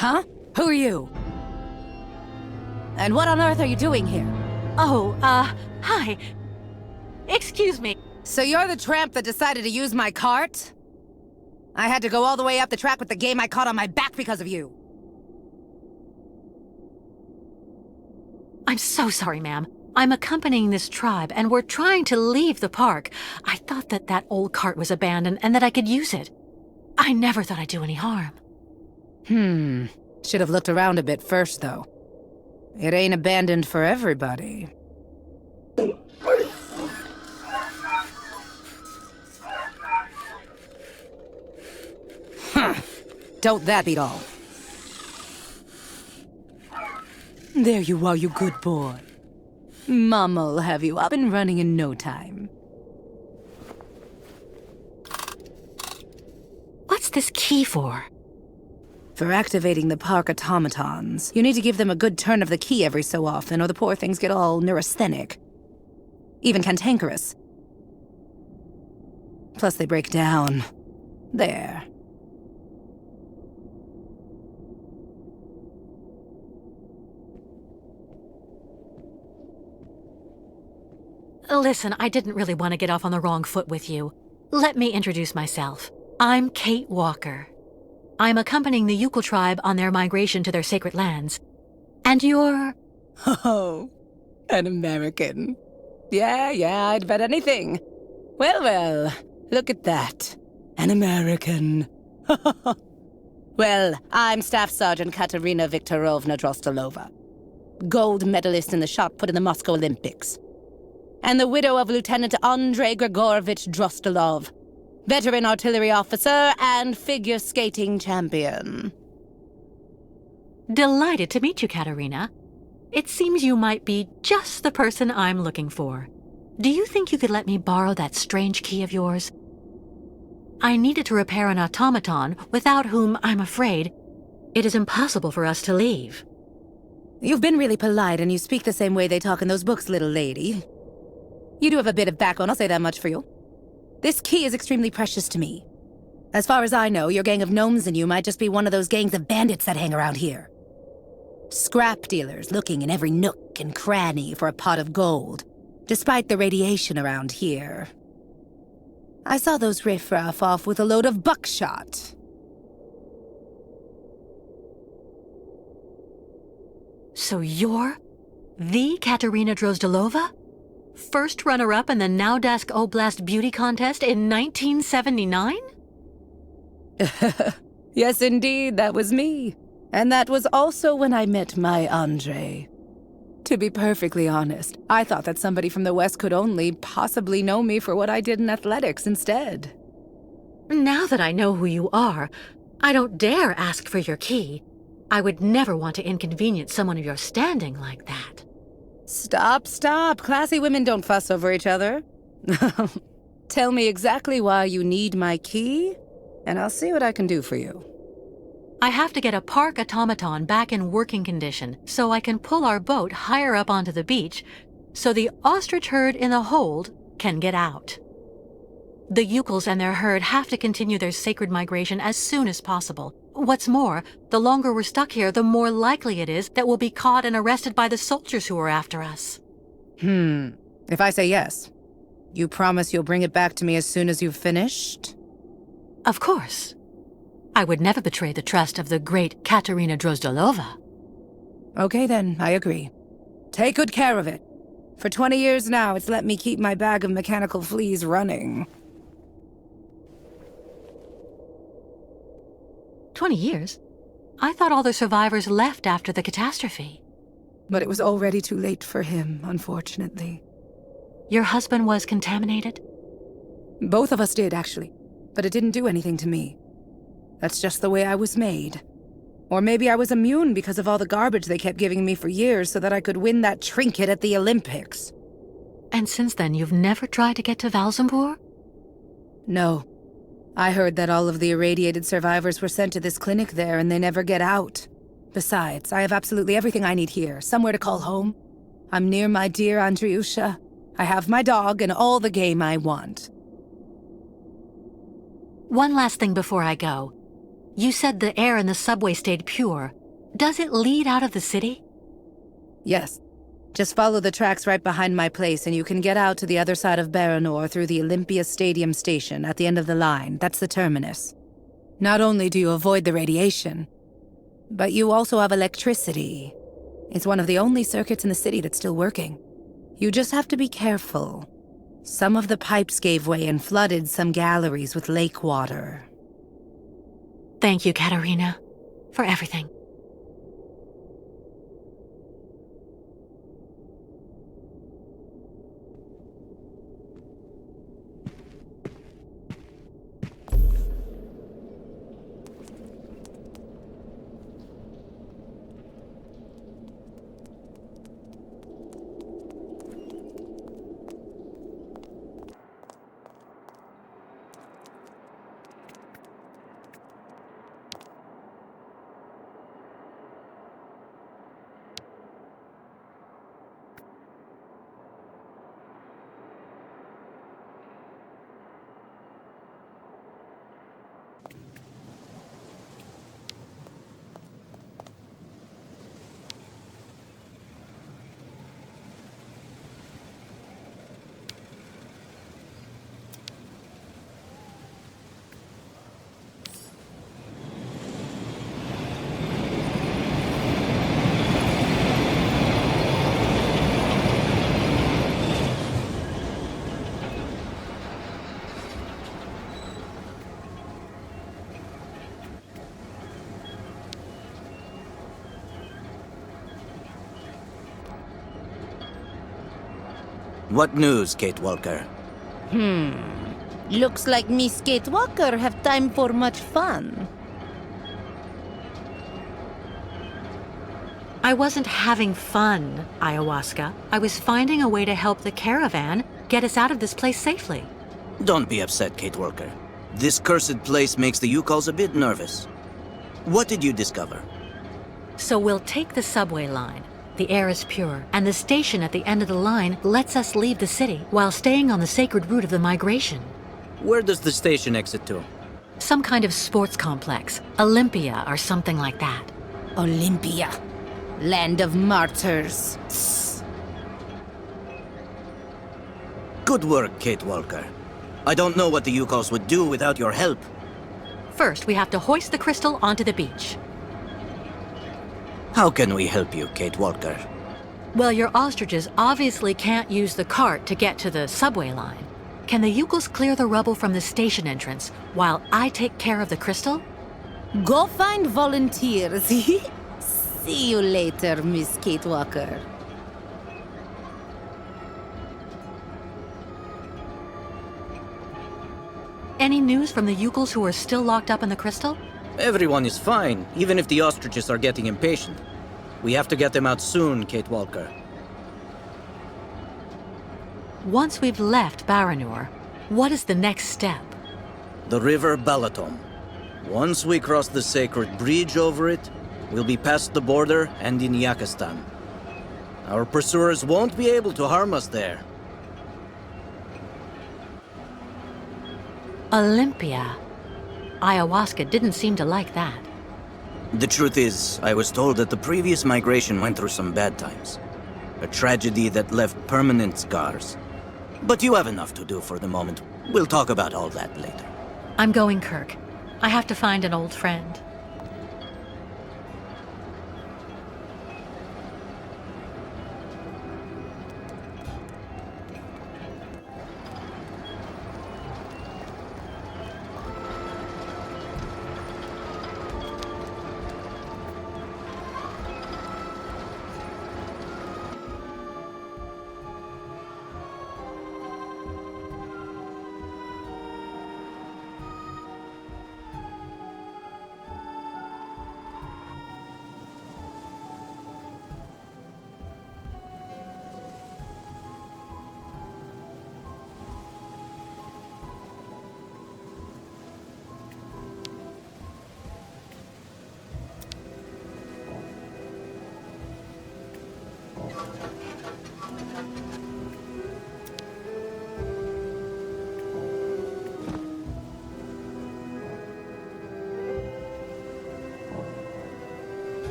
Huh? Who are you? And what on earth are you doing here? Oh, hi. Excuse me. So you're the tramp that decided to use my cart? I had to go all the way up the track with the game I caught on my back because of you. I'm so sorry, ma'am. I'm accompanying this tribe, and we're trying to leave the park. I thought that old cart was abandoned and that I could use it. I never thought I'd do any harm. Should have looked around a bit first, though. It ain't abandoned for everybody. Don't that beat all? There you are, you good boy. Mom'll have you up and running in no time. What's this key for? For activating the park automatons, you need to give them a good turn of the key every so often, or the poor things get all neurasthenic. Even cantankerous. Plus they break down. There. Listen, I didn't really want to get off on the wrong foot with you. Let me introduce myself. I'm Kate Walker. I'm accompanying the Youkole tribe on their migration to their sacred lands. And you're... Oh, an American. Yeah, I'd bet anything. Well, look at that. An American. Well, I'm Staff Sergeant Katarina Drozdolova. Gold medalist in the shot put in the Moscow Olympics. And the widow of Lieutenant Andrei Grigorovich Drozdolov, veteran artillery officer and figure skating champion. Delighted to meet you, Katarina. It seems you might be just the person I'm looking for. Do you think you could let me borrow that strange key of yours? I needed to repair an automaton, without whom, I'm afraid, it is impossible for us to leave. You've been really polite, and you speak the same way they talk in those books, little lady. You do have a bit of backbone, I'll say that much for you. This key is extremely precious to me. As far as I know, your gang of gnomes and you might just be one of those gangs of bandits that hang around here. Scrap dealers looking in every nook and cranny for a pot of gold, despite the radiation around here. I saw those riffraff off with a load of buckshot. So you're the Katarina Drozdolova? First runner-up in the Naudask Oblast Beauty Contest in 1979? Yes, indeed, that was me. And that was also when I met my Andrei. To be perfectly honest, I thought that somebody from the West could only possibly know me for what I did in athletics instead. Now that I know who you are, I don't dare ask for your key. I would never want to inconvenience someone of your standing like that. Stop. Classy women don't fuss over each other. Tell me exactly why you need my key, and I'll see what I can do for you. I have to get a park automaton back in working condition so I can pull our boat higher up onto the beach so the ostrich herd in the hold can get out. The Youkoles and their herd have to continue their sacred migration as soon as possible. What's more, the longer we're stuck here, the more likely it is that we'll be caught and arrested by the soldiers who are after us. If I say yes, you promise you'll bring it back to me as soon as you've finished? Of course. I would never betray the trust of the great Katarina Drozdolova. Okay then, I agree. Take good care of it. For 20 years now, it's let me keep my bag of mechanical fleas running. 20 years? I thought all the survivors left after the catastrophe. But it was already too late for him, unfortunately. Your husband was contaminated? Both of us did, actually. But it didn't do anything to me. That's just the way I was made. Or maybe I was immune because of all the garbage they kept giving me for years so that I could win that trinket at the Olympics. And since then, you've never tried to get to Valsembor? No. I heard that all of the irradiated survivors were sent to this clinic there and they never get out. Besides, I have absolutely everything I need here, somewhere to call home. I'm near my dear Andriusha. I have my dog and all the game I want. One last thing before I go. You said the air in the subway stayed pure. Does it lead out of the city? Yes. Just follow the tracks right behind my place and you can get out to the other side of Baranor through the Olympia Stadium station at the end of the line. That's the terminus. Not only do you avoid the radiation, but you also have electricity. It's one of the only circuits in the city that's still working. You just have to be careful. Some of the pipes gave way and flooded some galleries with lake water. Thank you, Katarina, for everything. What news, Kate Walker? Looks like Miss Kate Walker have time for much fun. I wasn't having fun, Ayahuasca. I was finding a way to help the caravan get us out of this place safely. Don't be upset, Kate Walker. This cursed place makes the Youkoles a bit nervous. What did you discover? So we'll take the subway line. The air is pure, and the station at the end of the line lets us leave the city while staying on the sacred route of the migration. Where does the station exit to? Some kind of sports complex, Olympia or something like that. Olympia. Land of martyrs. Good work, Kate Walker. I don't know what the Youkoles would do without your help. First, we have to hoist the crystal onto the beach. How can we help you, Kate Walker? Well, your ostriches obviously can't use the cart to get to the subway line. Can the Youkoles clear the rubble from the station entrance while I take care of the crystal? Go find volunteers. See you later, Miss Kate Walker. Any news from the Youkoles who are still locked up in the crystal? Everyone is fine, even if the ostriches are getting impatient. We have to get them out soon, Kate Walker. Once we've left Baranor, what is the next step? The river Balaton. Once we cross the sacred bridge over it, we'll be past the border and in Yakistan. Our pursuers won't be able to harm us there. Olympia. Ayahuasca didn't seem to like that. The truth is, I was told that the previous migration went through some bad times. A tragedy that left permanent scars. But you have enough to do for the moment. We'll talk about all that later. I'm going, Kirk. I have to find an old friend.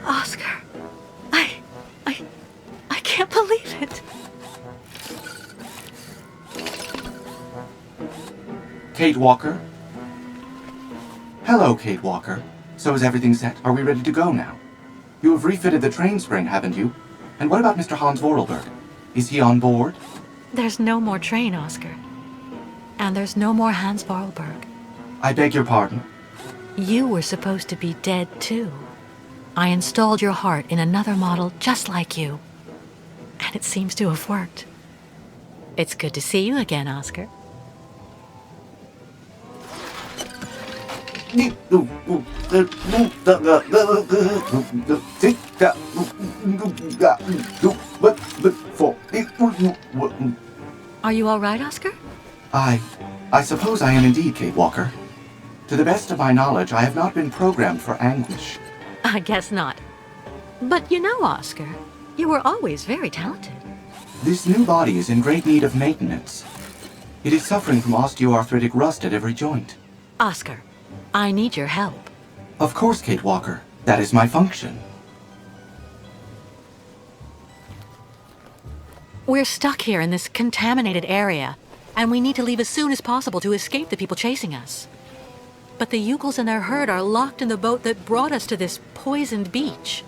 Oscar, I can't believe it. Kate Walker? Hello, Kate Walker. So is everything set? Are we ready to go now? You have refitted the train spring, haven't you? And what about Mr. Hans Vorarlberg? Is he on board? There's no more train, Oscar. And there's no more Hans Vorarlberg. I beg your pardon? You were supposed to be dead, too. I installed your heart in another model just like you. And it seems to have worked. It's good to see you again, Oscar. Are you all right, Oscar? I suppose I am indeed, Kate Walker. To the best of my knowledge, I have not been programmed for anguish. I guess not. But you know, Oscar, you were always very talented. This new body is in great need of maintenance. It is suffering from osteoarthritic rust at every joint. Oscar, I need your help. Of course, Kate Walker. That is my function. We're stuck here in this contaminated area, and we need to leave as soon as possible to escape the people chasing us. But the Youkoles and their herd are locked in the boat that brought us to this poisoned beach.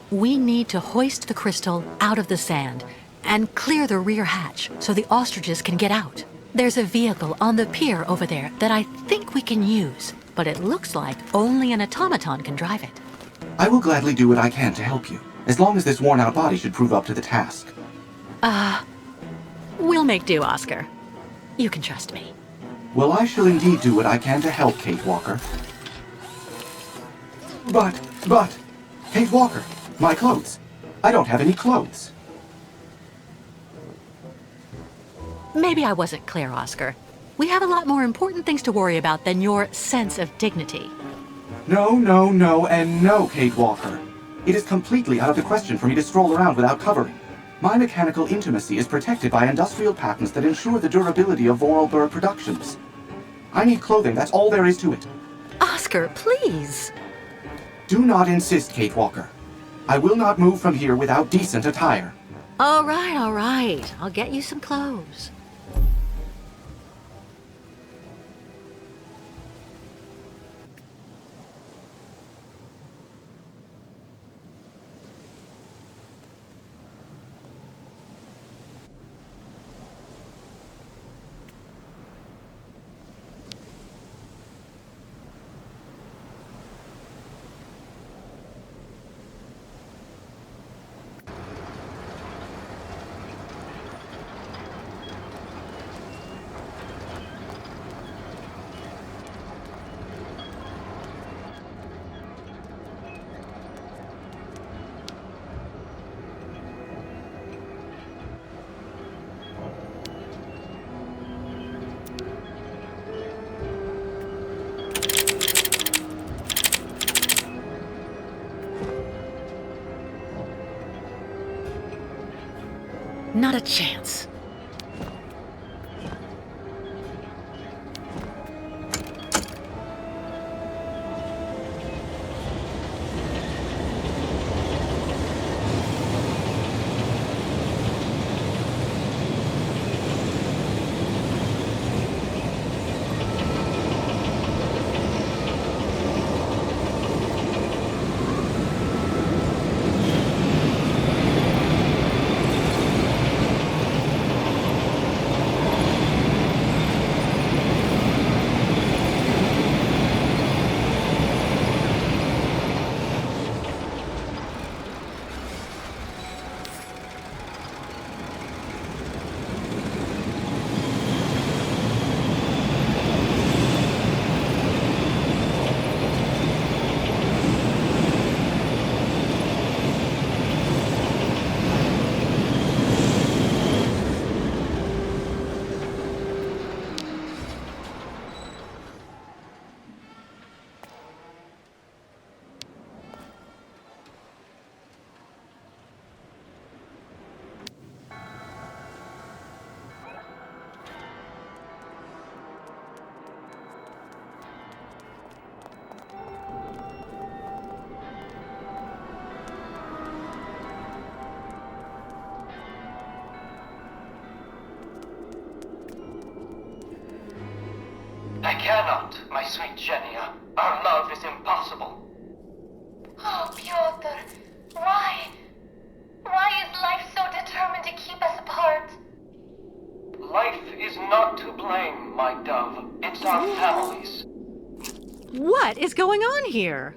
We need to hoist the crystal out of the sand and clear the rear hatch so the ostriches can get out. There's a vehicle on the pier over there that I think we can use, but it looks like only an automaton can drive it. I will gladly do what I can to help you, as long as this worn-out body should prove up to the task. We'll make do, Oscar. You can trust me. Well, I shall indeed do what I can to help, Kate Walker. But, Kate Walker, my clothes. I don't have any clothes. Maybe I wasn't clear, Oscar. We have a lot more important things to worry about than your sense of dignity. No, and no, Kate Walker. It is completely out of the question for me to stroll around without covering. My mechanical intimacy is protected by industrial patents that ensure the durability of Vorarlberg productions. I need clothing, that's all there is to it. Oscar, please. Do not insist, Kate Walker. I will not move from here without decent attire. All right. I'll get you some clothes. Not a chance. just impossible. Oh, Pyotr, why? Why is life so determined to keep us apart? Life is not to blame, my dove. It's our families. What is going on here?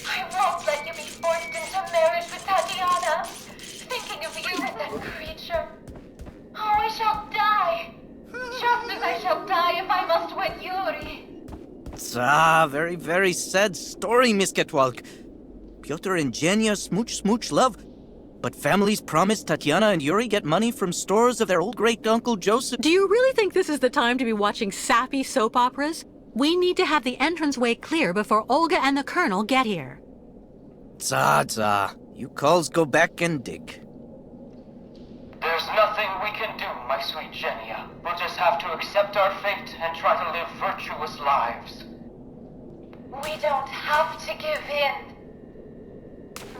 I won't let you be forced into marriage with Tatiana. Thinking of you as that creature. Oh, I shall die. Just as I shall die if I must wed Yuri. Very, very sad story, Miss Ketwalk. Pyotr and Jenya smooch love. But families promised Tatiana and Yuri get money from stores of their old great-uncle Joseph. Do you really think this is the time to be watching sappy soap operas? We need to have the entranceway clear before Olga and the Colonel get here. You calls go back and dig. There's nothing we can do, my sweet Genia. We'll just have to accept our fate and try to live virtuous lives. We don't have to give in.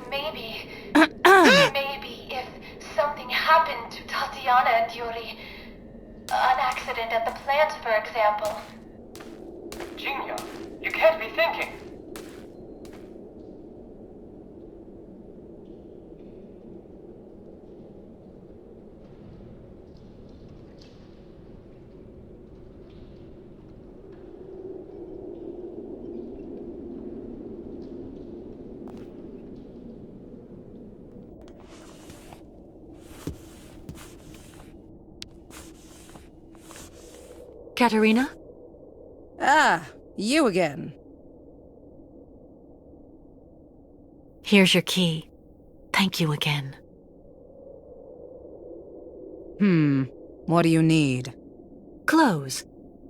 Maybe if something happened to Tatiana and Yuri, an accident at the plant, for example. Genia, you can't be thinking. Katarina? Ah, you again. Here's your key. Thank you again. What do you need? Clothes.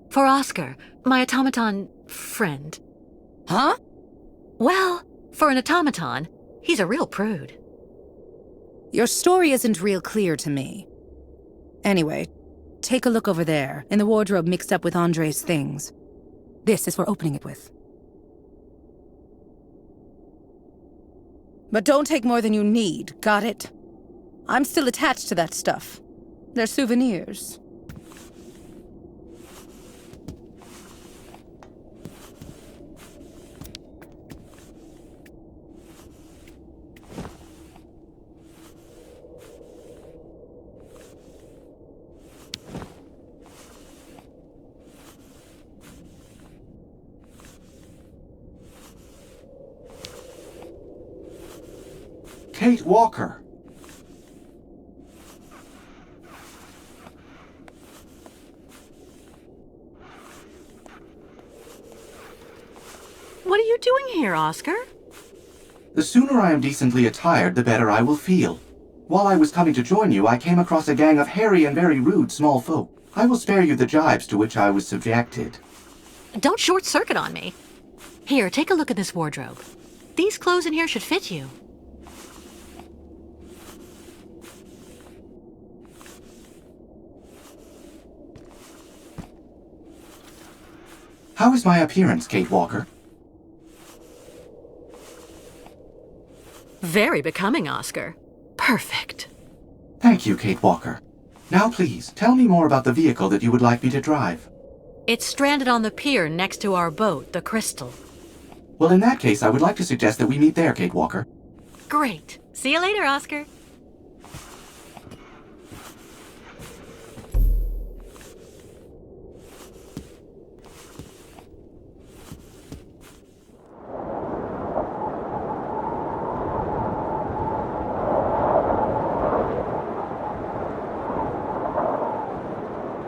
For Oscar, my automaton friend. Huh? Well, for an automaton, he's a real prude. Your story isn't real clear to me. Anyway, take a look over there, in the wardrobe mixed up with Andre's things. This is for opening it with. But don't take more than you need, got it? I'm still attached to that stuff. They're souvenirs. Kate Walker. What are you doing here, Oscar? The sooner I am decently attired, the better I will feel. While I was coming to join you, I came across a gang of hairy and very rude small folk. I will spare you the jibes to which I was subjected. Don't short circuit on me. Here, take a look at this wardrobe. These clothes in here should fit you. How is my appearance, Kate Walker? Very becoming, Oscar. Perfect. Thank you, Kate Walker. Now please, tell me more about the vehicle that you would like me to drive. It's stranded on the pier next to our boat, the Crystal. Well, in that case, I would like to suggest that we meet there, Kate Walker. Great. See you later, Oscar.